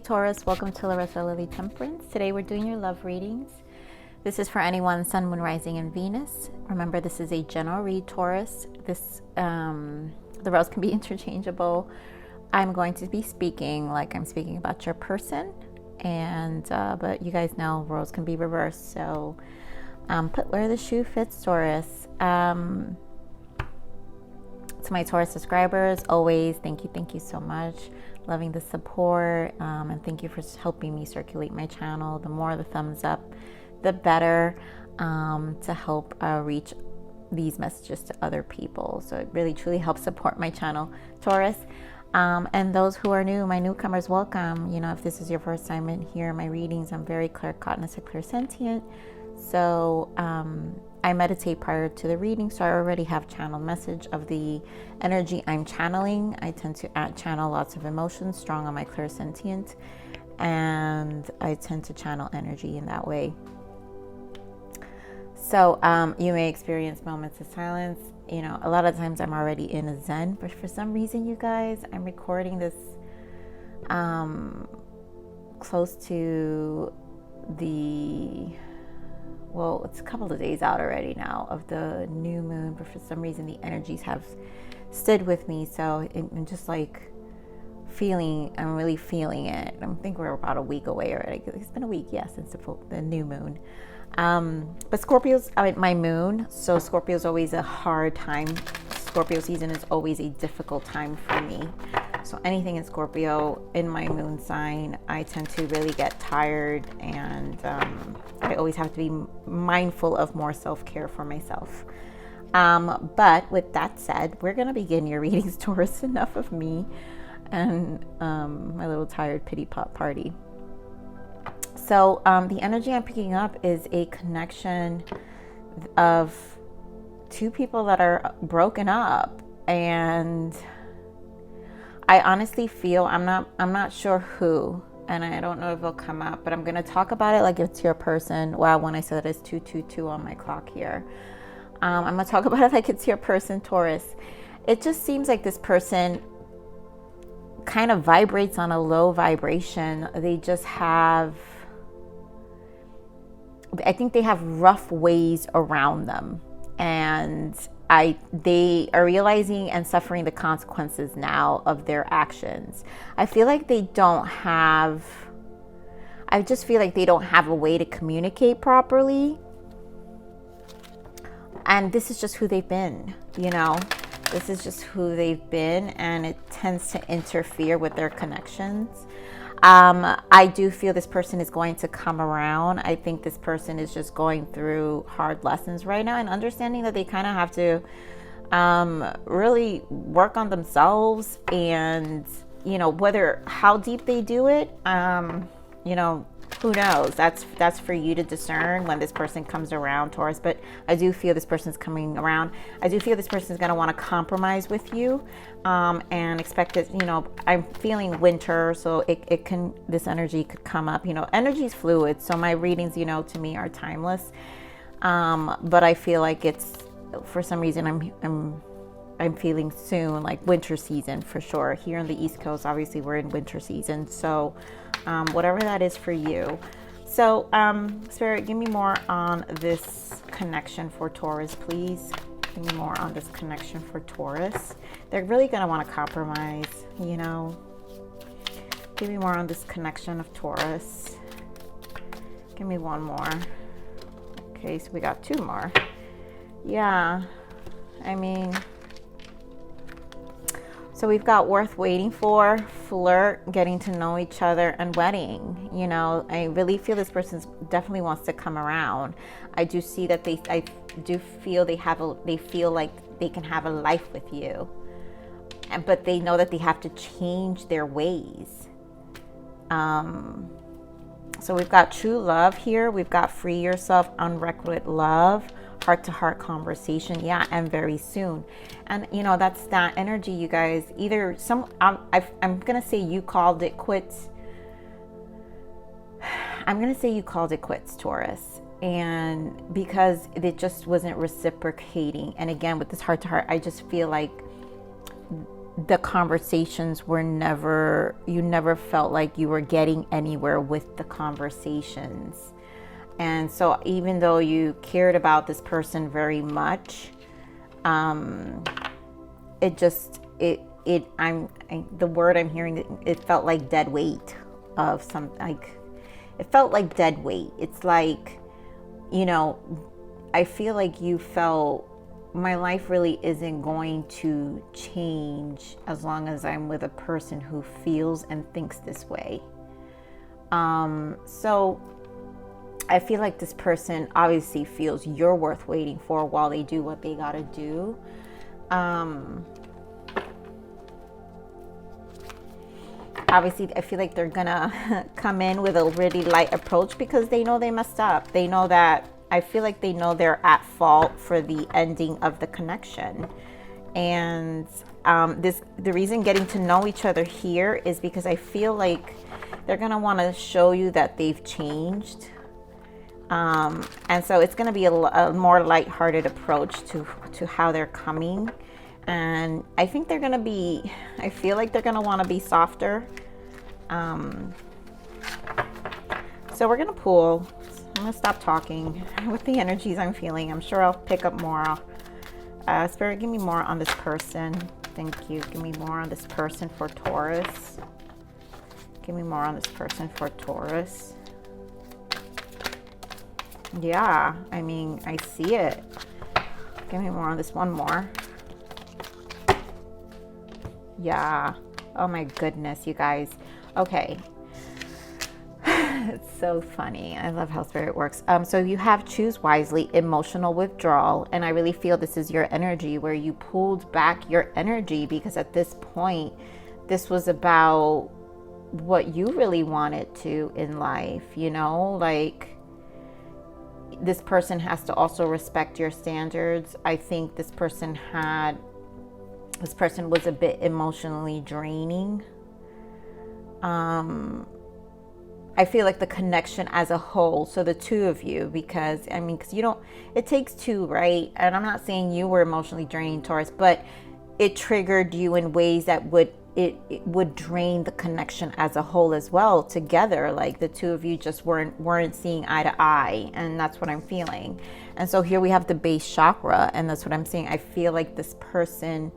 Taurus, welcome to Larisa Lili Temperance. Today we're doing your love readings. This is for anyone, Sun, Moon, Rising, and Venus. Remember, this is a general read, Taurus. The roles can be interchangeable. I'm going to be speaking like I'm speaking about your person, and but you guys know roles can be reversed. So put where the shoe fits, Taurus. To my Taurus subscribers, always thank you so much. Loving the support, and thank you for helping me circulate my channel. The more the thumbs up, the better, to help reach these messages to other people. So it really truly helps support my channel, Taurus. And those who are new, my newcomers, welcome. You know, if this is your first time in here in my readings, I'm very claircognizant, clairsentient. So I meditate prior to the reading, so I already have channeled message of the energy I'm channeling. I tend to channel lots of emotions, strong on my clairsentient, and I tend to channel energy in that way. So you may experience moments of silence. You know, a lot of times I'm already in a zen, but for some reason, you guys, I'm recording this close to well, it's a couple of days out already now of the new moon, but for some reason the energies have stood with me. So I'm just like I'm really feeling it. I think we're about a week away already. It's been a week, since the new moon. But Scorpio's my moon, so Scorpio's always a hard time. Scorpio season is always a difficult time for me. So anything in Scorpio in my moon sign, I tend to really get tired, and I always have to be mindful of more self-care for myself. But with that said, we're going to begin your readings, Taurus. Enough of me and my little tired pity pot party. So the energy I'm picking up is a connection of two people that are broken up, and I honestly feel I'm not sure who, and I don't know if it'll come up, but I'm gonna talk about it like it's your person. Wow, when I said it, it's 222 on my clock here. I'm gonna talk about it like it's your person, Taurus. It just seems like this person kind of vibrates on a low vibration. I think they have rough ways around them, and they are realizing and suffering the consequences now of their actions. I just feel like they don't have a way to communicate properly. And this is just who they've been, you know? This is just who they've been, and it tends to interfere with their connections. I do feel this person is going to come around. I think this person is just going through hard lessons right now, and understanding that they kind of have to really work on themselves. And, you know, how deep they do it, you know, who knows? That's for you to discern when this person comes around, Taurus. But I do feel this person's coming around. I do feel this person's going to want to compromise with you, and expect it. You know, I'm feeling winter, so this energy could come up. You know, energy is fluid, so my readings, you know, to me are timeless. But I feel like it's, for some reason, I'm feeling soon like winter season for sure. Here on the East Coast, obviously we're in winter season. So whatever that is for you. So Spirit, give me more on this connection for Taurus, please. Give me more on this connection for Taurus. They're really going to want to compromise, you know. Give me more on this connection of Taurus. Give me one more. Okay, so we got two more. Yeah, I mean, so we've got worth waiting for, flirt, getting to know each other, and wedding. You know, I really feel this person definitely wants to come around. I do see that I do feel they feel like they can have a life with you, but they know that they have to change their ways. So we've got true love here. We've got free yourself, unrequited love, heart-to-heart conversation, and very soon. And you know, that's that energy, you guys. Either I'm gonna say you called it quits. I'm gonna say you called it quits, Taurus, and because it just wasn't reciprocating. And again, with this heart-to-heart, I just feel like the conversations were never, you never felt like you were getting anywhere with the conversations. And so even though you cared about this person very much, it just, the word I'm hearing, it felt like dead weight of some, like, it felt like dead weight. It's like, you know, I feel like you felt, my life really isn't going to change as long as I'm with a person who feels and thinks this way. So I feel like this person obviously feels you're worth waiting for while they do what they gotta do. Obviously, I feel like they're gonna come in with a really light approach because they know they messed up. They know that, I feel like they know they're at fault for the ending of the connection. And the reason getting to know each other here is because I feel like they're gonna want to show you that they've changed. And so it's gonna be a more lighthearted approach to how they're coming. And I think they're gonna be, I feel like they're gonna want to be softer. So we're gonna pull. I'm gonna stop talking with the energies I'm feeling. I'm sure I'll pick up more. Spirit, give me more on this person. Thank you. Give me more on this person for Taurus. Give me more on this person for Taurus. Yeah, I mean, I see it. Give me more on this one more. Yeah. Oh my goodness, you guys. Okay. It's so funny. I love how Spirit works. So you have choose wisely, emotional withdrawal. And I really feel this is your energy where you pulled back your energy because at this point, this was about what you really wanted to in life, you know, like this person has to also respect your standards. I think this person was a bit emotionally draining. I feel like the connection as a whole, so the two of you, because I mean, because you don't, it takes two, right? And I'm not saying you were emotionally drained, Taurus, but it triggered you in ways that it would drain the connection as a whole as well together. Like the two of you just weren't seeing eye to eye, and that's what I'm feeling. And so here we have the base chakra, and that's what I'm saying. I feel like this person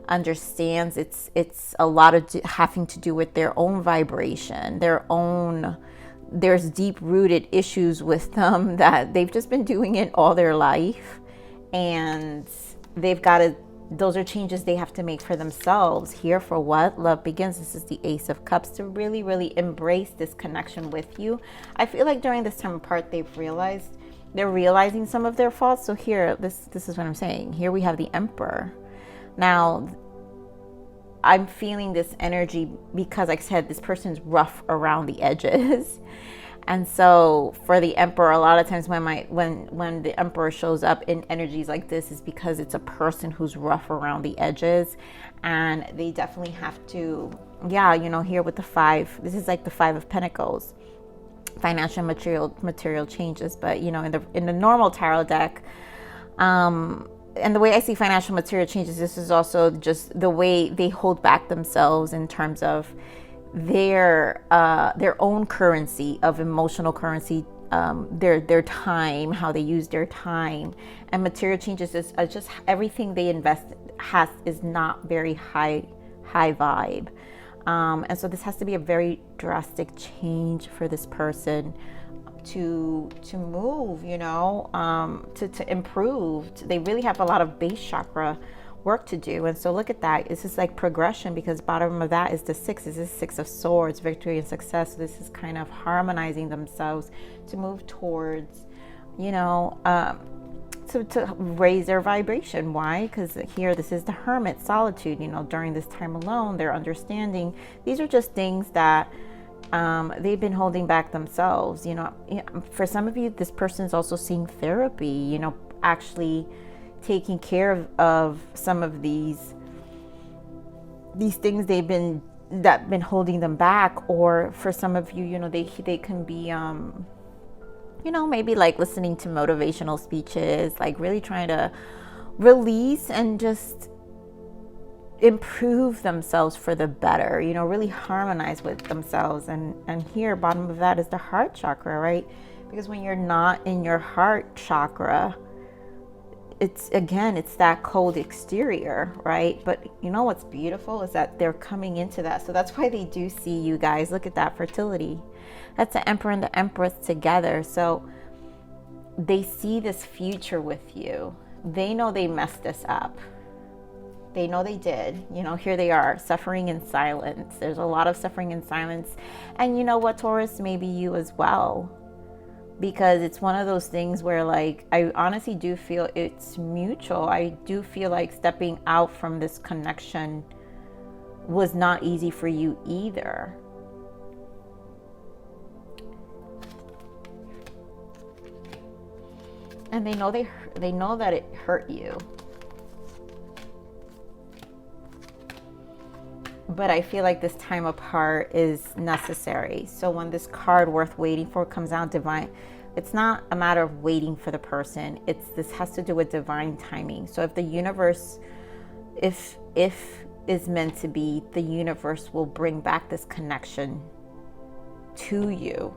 understands it's a lot of having to do with their own vibration, there's deep-rooted issues with them that they've just been doing it all their life, and those are changes they have to make for themselves. Here for what? Love begins. This is the Ace of Cups, to really, really embrace this connection with you. I feel like during this time apart, they're realizing some of their faults. So here, this is what I'm saying. Here we have the Emperor. Now, I'm feeling this energy because, like I said, this person's rough around the edges. And so for the Emperor, a lot of times when the Emperor shows up in energies like this is because it's a person who's rough around the edges, and they definitely have to, yeah, you know, here with the 5, this is like the 5 of Pentacles, financial material changes. But you know, in the normal tarot deck, and the way I see financial material changes, this is also just the way they hold back themselves in terms of their own currency of emotional currency, their time, how they use their time. And material changes is just everything they invest is not very high vibe. And so this has to be a very drastic change for this person to move, you know, to improve. They really have a lot of base chakra work to do. And so look at that. This is like progression, because bottom of that is the 6. This is 6 of Swords, victory and success. So this is kind of harmonizing themselves to move towards, you know, to raise their vibration. Why? Because here, this is the Hermit, solitude. You know, during this time alone, they're understanding these are just things that they've been holding back themselves. You know, for some of you, this person's also seeing therapy, you know, actually taking care of some of these things they've been holding them back. Or for some of you, you know, they can be you know, maybe like listening to motivational speeches, like really trying to release and just improve themselves for the better, you know, really harmonize with themselves. And here, bottom of that is the heart chakra, right? Because when you're not in your heart chakra, it's that cold exterior, right? But you know what's beautiful is that they're coming into that. So that's why they do see you guys. Look at that fertility. That's the Emperor and the Empress together. So they see this future with you. They know they messed this up. They know they did. You know, here they are, suffering in silence. There's a lot of suffering in silence. And you know what, Taurus, maybe you as well. Because it's one of those things where, like, I honestly do feel it's mutual. I do feel like stepping out from this connection was not easy for you either. And they know that it hurt you. But I feel like this time apart is necessary. So when this card worth waiting for comes out, divine, it's not a matter of waiting for the person. This has to do with divine timing. So if the universe, if is meant to be, the universe will bring back this connection to you.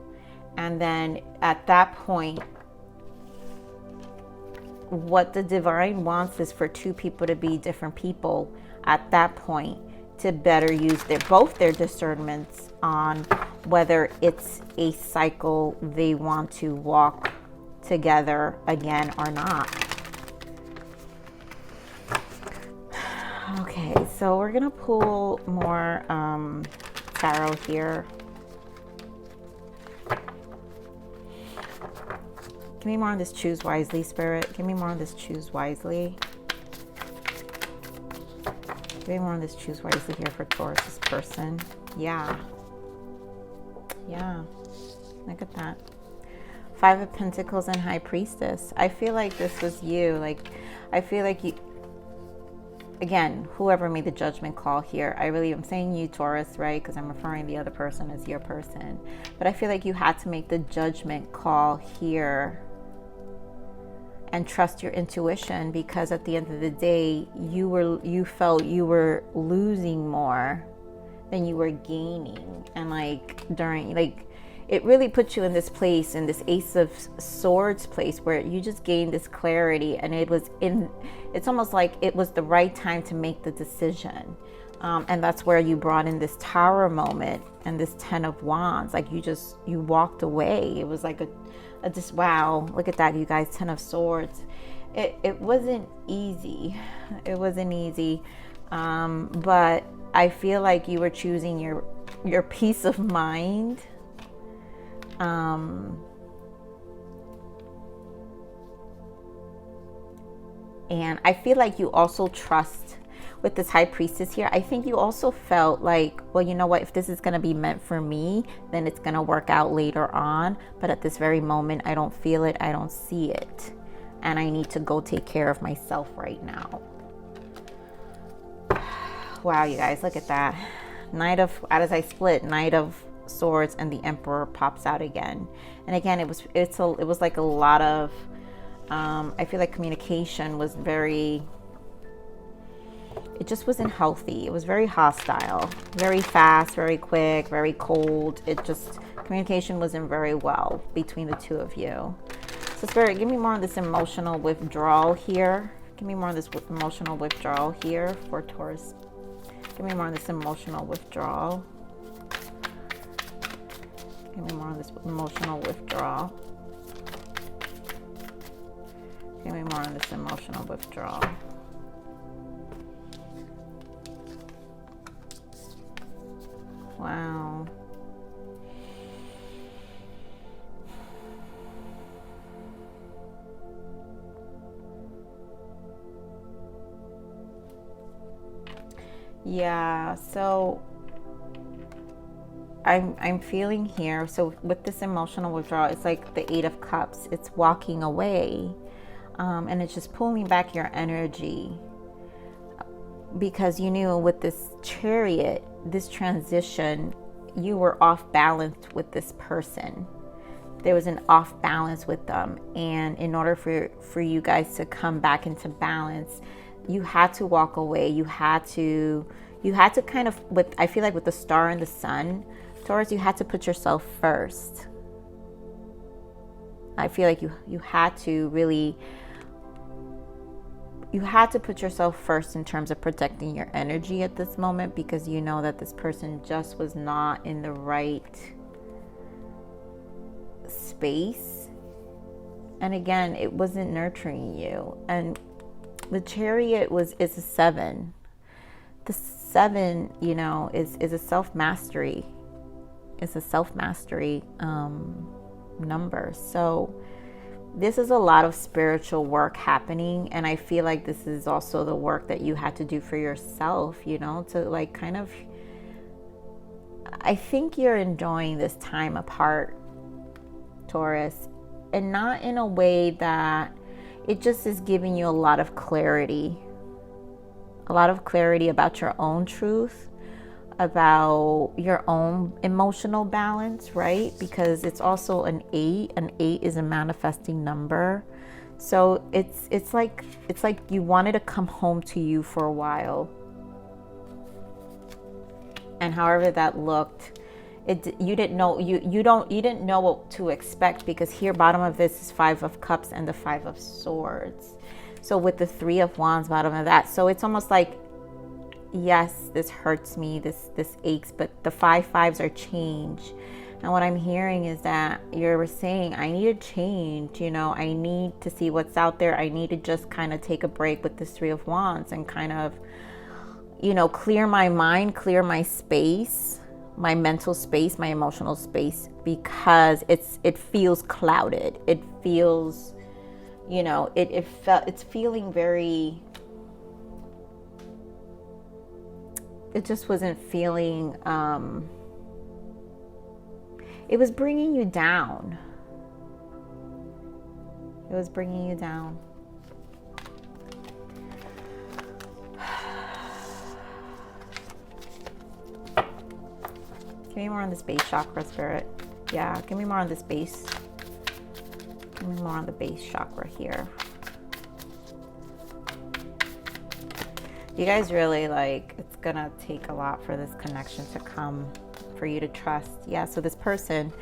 And then at that point, what the divine wants is for two people to be different people at that point, to better use both their discernments on whether it's a cycle they want to walk together again or not. Okay, so we're gonna pull more tarot here. Give me more on this choose wisely, Spirit. Give me more on this choose wisely. Give me more on this choose wisely here for Taurus's person. Yeah. Look at that. Five of Pentacles and High Priestess. I feel like this was you. Like, I feel like you, again, whoever made the judgment call here, I'm saying you, Taurus, right? Because I'm referring the other person as your person. But I feel like you had to make the judgment call here and trust your intuition, because at the end of the day, you felt you were losing more than you were gaining. And it really put you in this place, in this Ace of Swords place, where you just gained this clarity, and it's almost like it was the right time to make the decision. And that's where you brought in this Tower moment and this Ten of Wands. Like you walked away. It was like wow, look at that, you guys, Ten of Swords. It wasn't easy. It wasn't easy. But I feel like you were choosing your peace of mind. And I feel like you also trust with this High Priestess here. I think you also felt like, well, you know what, if this is going to be meant for me, then it's going to work out later on. But at this very moment, I don't feel it. I don't see it. And I need to go take care of myself right now. Wow, you guys, look at that. Knight of Swords and the Emperor pops out again. And again, it was like a lot of, I feel like communication was it just wasn't healthy. It was very hostile, very fast, very quick, very cold. Communication wasn't very well between the two of you. So Spirit, give me more on this emotional withdrawal here. Give me more on this emotional withdrawal here for Taurus. Give me more on this emotional withdrawal. Give me more on this emotional withdrawal. Give me more on this emotional withdrawal. Wow. Yeah, so I'm feeling here, so with this emotional withdrawal, it's like the Eight of Cups. It's walking away, and it's just pulling back your energy, because you knew with this Chariot, this transition, you were off balance with this person. There was an off balance with them, and in order for you guys to come back into balance, you had to walk away. You had to kind of, I feel like with the star and the sun, Taurus, you had to put yourself first. I feel like you had to really, you had to put yourself first in terms of protecting your energy at this moment, because you know that this person just was not in the right space. And again, it wasn't nurturing you. And the Chariot is a 7. The 7, you know, is a self-mastery. It's a self-mastery number. So this is a lot of spiritual work happening, and I feel like this is also the work that you had to do for yourself, you know, to like kind of, I think you're enjoying this time apart, Taurus, and not in a way that it just is giving you a lot of clarity about your own truth, about your own emotional balance, right? Because it's also an 8. An 8 is a manifesting number. So it's like you wanted to come home to you for a while. And however that looked, you didn't know what to expect, because here bottom of this is 5 of Cups and the 5 of Swords. So with the 3 of Wands bottom of that, so it's almost like, yes, this hurts me, this aches, but the 5 5s are change. And what I'm hearing is that you're saying, I need a change, you know, I need to see what's out there. I need to just kind of take a break with this 3 of Wands and kind of, you know, clear my mind, clear my space, my mental space, my emotional space, because it feels clouded. It feels, you know, it's feeling very, it just wasn't feeling, it was bringing you down. It was bringing you down. Give me more on this base chakra, Spirit. Yeah, give me more on this base. Give me more on the base chakra here. You guys really, like, it's gonna take a lot for this connection to come, for you to trust. Yeah, so this person,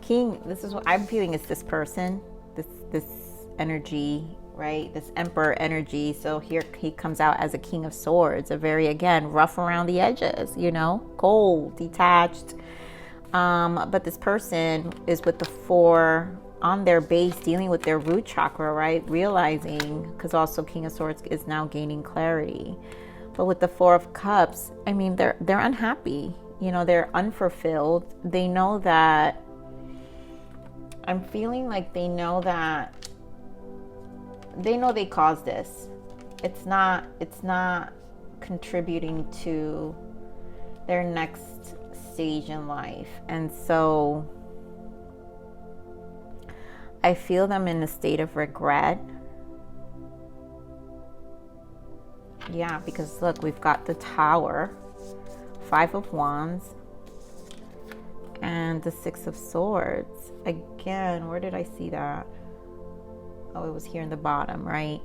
King, this is what I'm feeling, is this person, this energy, right? This Emperor energy. So here he comes out as a King of Swords, a very, again, rough around the edges, you know, cold, detached. But this person is with the 4 on their base, dealing with their root chakra, right? Realizing, because also King of Swords is now gaining clarity. But with the 4 of Cups, I mean, they're unhappy. You know, they're unfulfilled. They know that, I'm feeling like they know they caused this. It's not contributing to their next stage in life. And so I feel them in a state of regret. Yeah, because look, we've got the Tower, 5 of Wands, and the 6 of Swords. Again, where did I see that? Oh, it was here in the bottom, right?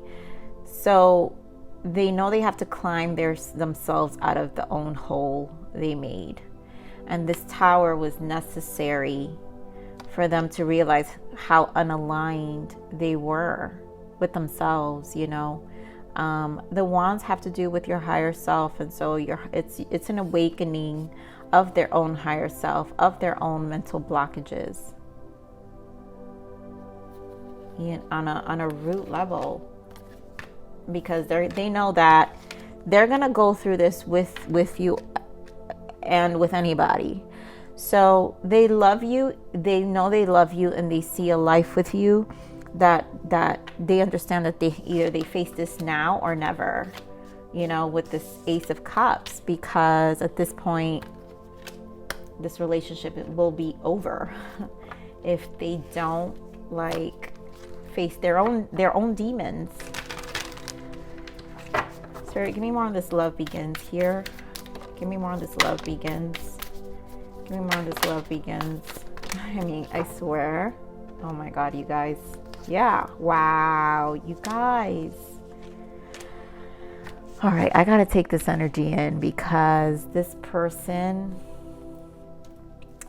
So they know they have to climb themselves out of the own hole they made. And this Tower was necessary for them to realize how unaligned they were with themselves, you know. The Wands have to do with your higher self, and so it's an awakening of their own higher self, of their own mental blockages, on a root level, because they know that they're gonna go through this with you and with anybody. So they love you, they know they love you, and they see a life with you that they understand that they face this now or never, you know, with this Ace of Cups, because at this point this relationship will be over if they don't like face their own demons. Spirit, give me more on this love begins here. Give me more on this love begins. Give me more on this love begins. I mean, I swear. Oh my God, you guys. Yeah. Wow, you guys. All right, I got to take this energy in because this person,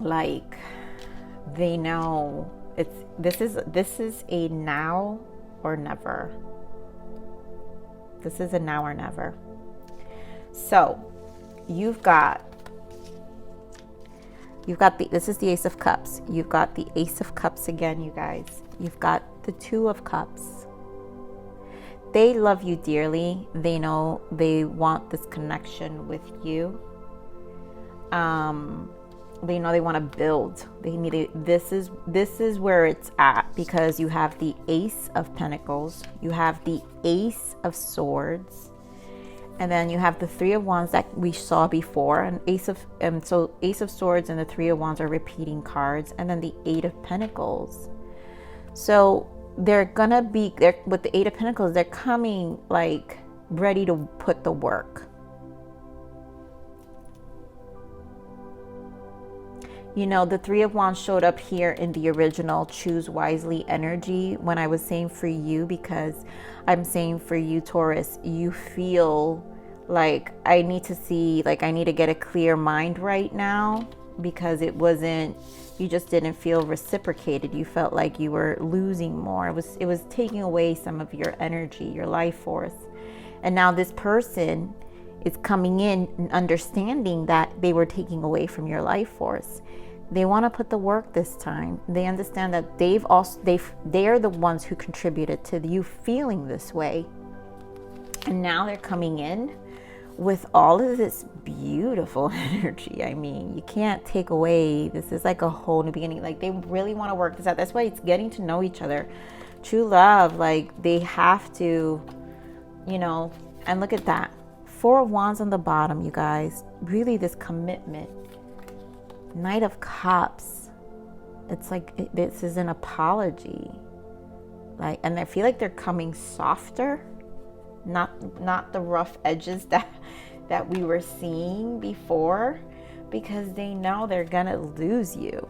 like, they know this is a now or never. This is a now or never. So you've got this is the Ace of Cups. You've got the Ace of Cups again, you guys. You've got the Two of Cups. They love you dearly. They know they want this connection with you. They know they want to build. They need it. This is where it's at, because you have the Ace of Pentacles, you have the Ace of Swords, and then you have the Three of Wands that we saw before. And Ace of Swords and the Three of Wands are repeating cards, and then the Eight of Pentacles. So they're gonna be there with the Eight of Pentacles. They're coming like ready to put the work. You know, the Three of Wands showed up here in the original Choose Wisely energy when I was saying for you, because I'm saying for you, Taurus, you feel like I need to get a clear mind right now, because it wasn't, you just didn't feel reciprocated. You felt like you were losing more. It was taking away some of your energy, your life force. And now this person is coming in and understanding that they were taking away from your life force. They want to put the work this time. They understand that they're the ones who contributed to you feeling this way. And now they're coming in with all of this beautiful energy. I mean, you can't take away, this is like a whole new beginning. Like, they really want to work this out. That's why it's getting to know each other. True love, like, they have to, you know, and look at that. Four of Wands on the bottom, you guys. Really, this commitment. Knight of Cups. It's like this is an apology. Like, and I feel like they're coming softer, not the rough edges that we were seeing before, because they know they're gonna lose you.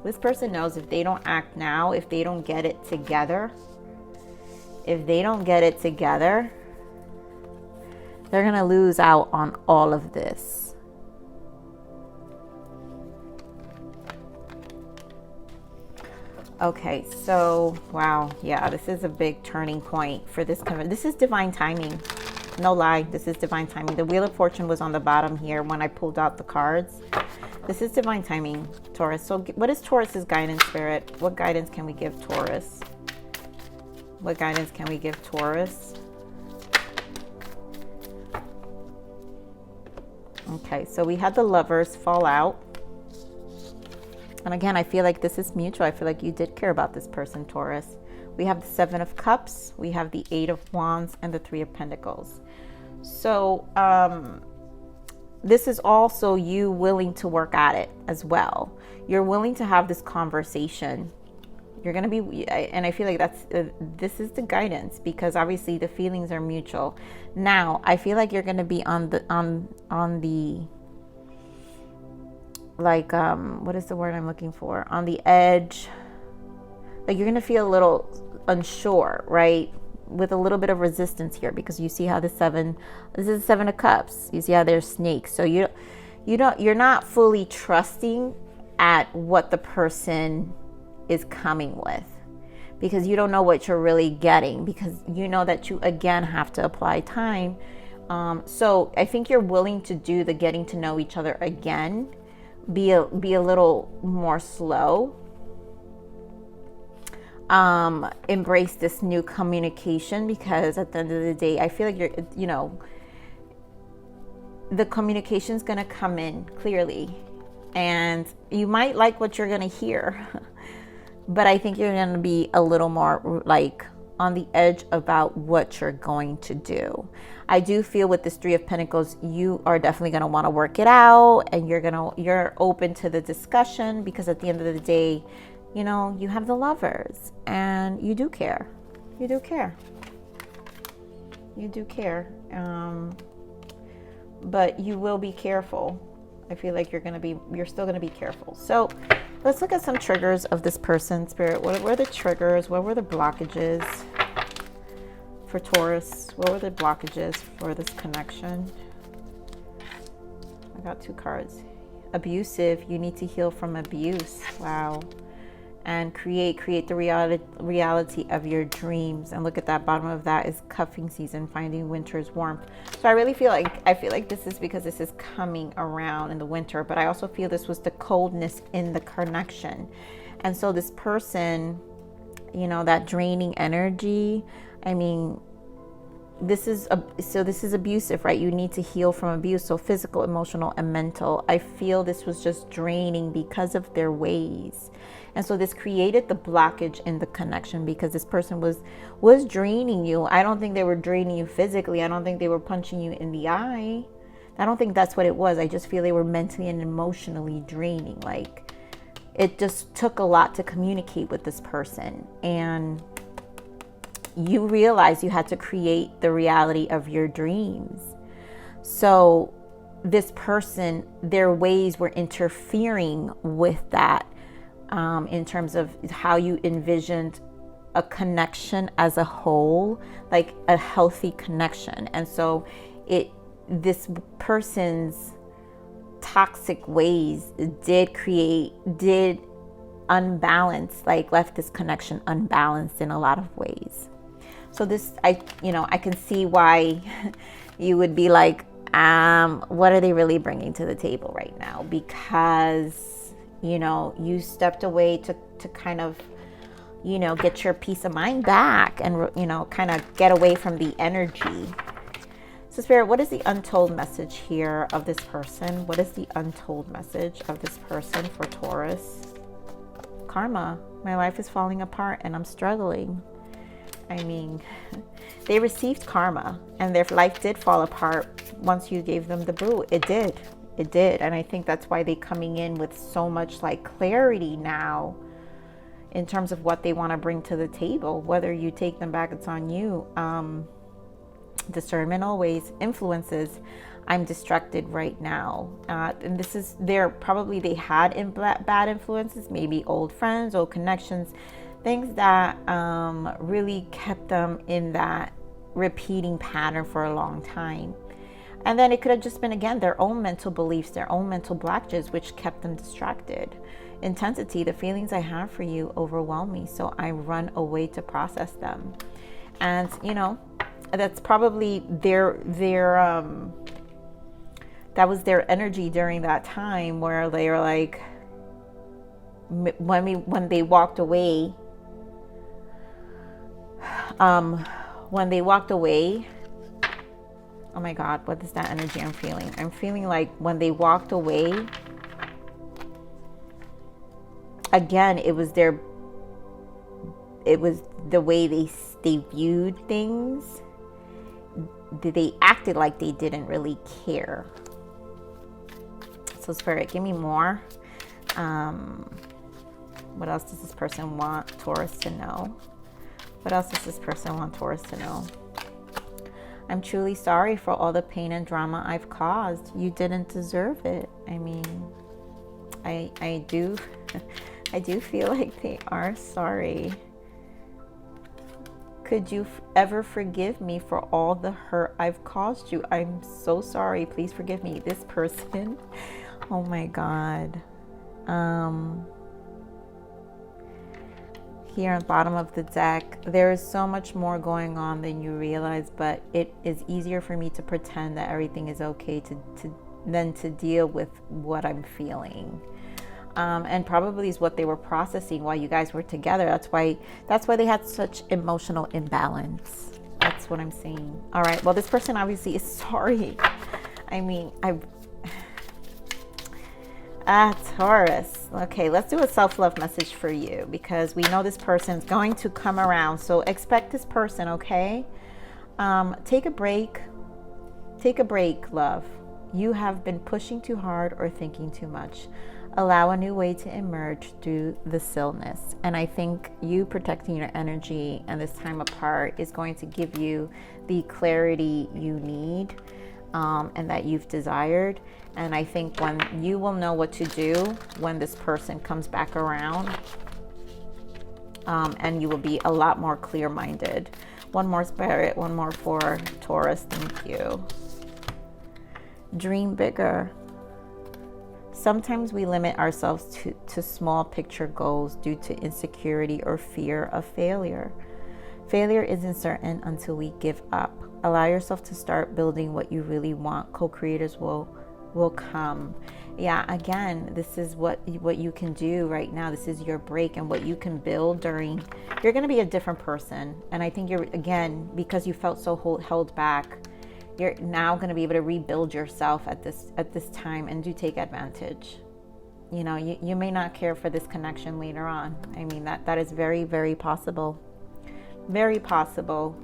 This person knows if they don't act now, if they don't get it together, they're gonna lose out on all of this. Okay, so wow, yeah, this is a big turning point for this this is divine timing. No lie, this is divine timing. The Wheel of Fortune was on the bottom here when I pulled out the cards. This is divine timing, Taurus. So what is Taurus's guidance, Spirit? What guidance can we give Taurus? What guidance can we give Taurus? Okay, so we had the Lovers fall out. And again, I feel like this is mutual. I feel like you did care about this person, Taurus. We have the Seven of Cups, we have the Eight of Wands, and the Three of Pentacles. So this is also you willing to work at it as well. You're willing to have this conversation. You're going to be, and I feel like this is the guidance, because obviously the feelings are mutual. Now, I feel like you're going to be on the like, what is the word I'm looking for? On the edge. Like, you're going to feel a little unsure, right? With a little bit of resistance here, because you see how this is the Seven of Cups. You see how there's snakes. So you're not fully trusting at what the person is coming with, because you don't know what you're really getting, because you know that you again have to apply time. So I think you're willing to do the getting to know each other again. Be a little more slow. Embrace this new communication, because at the end of the day, I feel like the communication's going to come in clearly, and you might like what you're going to hear, but I think you're going to be a little more like on the edge about what you're going to do. I do feel with this Three of Pentacles, you are definitely going to want to work it out, and you're open to the discussion, because at the end of the day, you have the Lovers, and you do care. But you will be careful. I feel like you're still going to be careful. So let's look at some triggers of this person, Spirit. What were the triggers? What were the blockages for Taurus? What were the blockages for this connection? I got 2 cards. Abusive. You need to heal from abuse. Wow. And create the reality of your dreams. And look at that, bottom of that is cuffing season, finding winter's warmth. So I really feel like this is because this is coming around in the winter, but I also feel this was the coldness in the connection. And so this person, you know, that draining energy, I mean, this is abusive, right? You need to heal from abuse. So physical, emotional, and mental. I feel this was just draining because of their ways. And so this created the blockage in the connection because this person was draining you. I don't think they were draining you physically. I don't think they were punching you in the eye. I don't think that's what it was. I just feel they were mentally and emotionally draining. Like, it just took a lot to communicate with this person. And you realize you had to create the reality of your dreams. So this person, their ways were interfering with that. In terms of how you envisioned a connection as a whole, like a healthy connection. And so this person's toxic ways did unbalance, like left this connection unbalanced in a lot of ways. So this, I can see why you would be like, what are they really bringing to the table right now? Because you know, you stepped away to kind of, you know, get your peace of mind back and, you know, kind of get away from the energy. So Spirit, what is the untold message here of this person? What is the untold message of this person for Taurus? Karma. My life is falling apart and I'm struggling. I mean, they received karma and their life did fall apart once you gave them the boot. It did. It did. And I think that's why they're coming in with so much like clarity now in terms of what they want to bring to the table. Whether you take them back, it's on you. Discernment always influences. I'm distracted right now. And this is they had bad influences, maybe old friends, old connections, things that really kept them in that repeating pattern for a long time. And then it could have just been, again, their own mental beliefs, their own mental blockages, which kept them distracted. Intensity, the feelings I have for you overwhelm me, so I run away to process them. And, you know, that's probably that was their energy during that time where they were like, when they walked away, oh my God, what is that energy I'm feeling? I'm feeling like when they walked away, again, it was the way they viewed things. They acted like they didn't really care. So Spirit, give me more. What else does this person want Taurus to know? What else does this person want Taurus to know? I'm truly sorry for all the pain and drama I've caused. You didn't deserve it. I mean, I do feel like they are sorry. Could you ever forgive me for all the hurt I've caused you? I'm so sorry. Please forgive me. This person, oh my God. Here on the bottom of the deck, there is so much more going on than you realize, but it is easier for me to pretend that everything is okay than to deal with what I'm feeling. And probably is what they were processing while you guys were together. That's why they had such emotional imbalance. That's what I'm seeing. All right. Well, this person obviously is sorry. I mean, Taurus. Okay, let's do a self-love message for you because we know this person's going to come around. So expect this person, okay? Take a break. Take a break, love. You have been pushing too hard or thinking too much. Allow a new way to emerge through the stillness. And I think you protecting your energy and this time apart is going to give you the clarity you need and that you've desired. And I think when you will know what to do when this person comes back around, and you will be a lot more clear-minded One more, Spirit. One more for Taurus. Thank you. Dream bigger. Sometimes we limit ourselves to small picture goals due to insecurity or fear of failure. Failure isn't certain until we give up. Allow yourself to start building what you really want. Co-creators will come. Yeah, again, this is what you can do right now. This is your break, and what you can build during. You're going to be a different person, and I think you're, again, because you felt so held back, you're now going to be able to rebuild yourself at this time, and do take advantage. You know, you may not care for this connection later on. I mean, that is very, very possible. Very possible.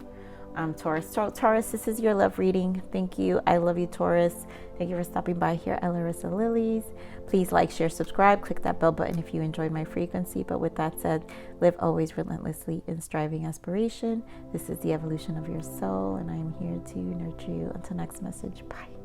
Taurus. Taurus, this is your love reading. Thank you. I love you, Taurus. Thank you for stopping by here at Larisa Lili's. Please like, share, subscribe. Click that bell button if you enjoyed my frequency. But with that said, live always relentlessly in striving aspiration. This is the evolution of your soul, and I am here to nurture you. Until next message. Bye.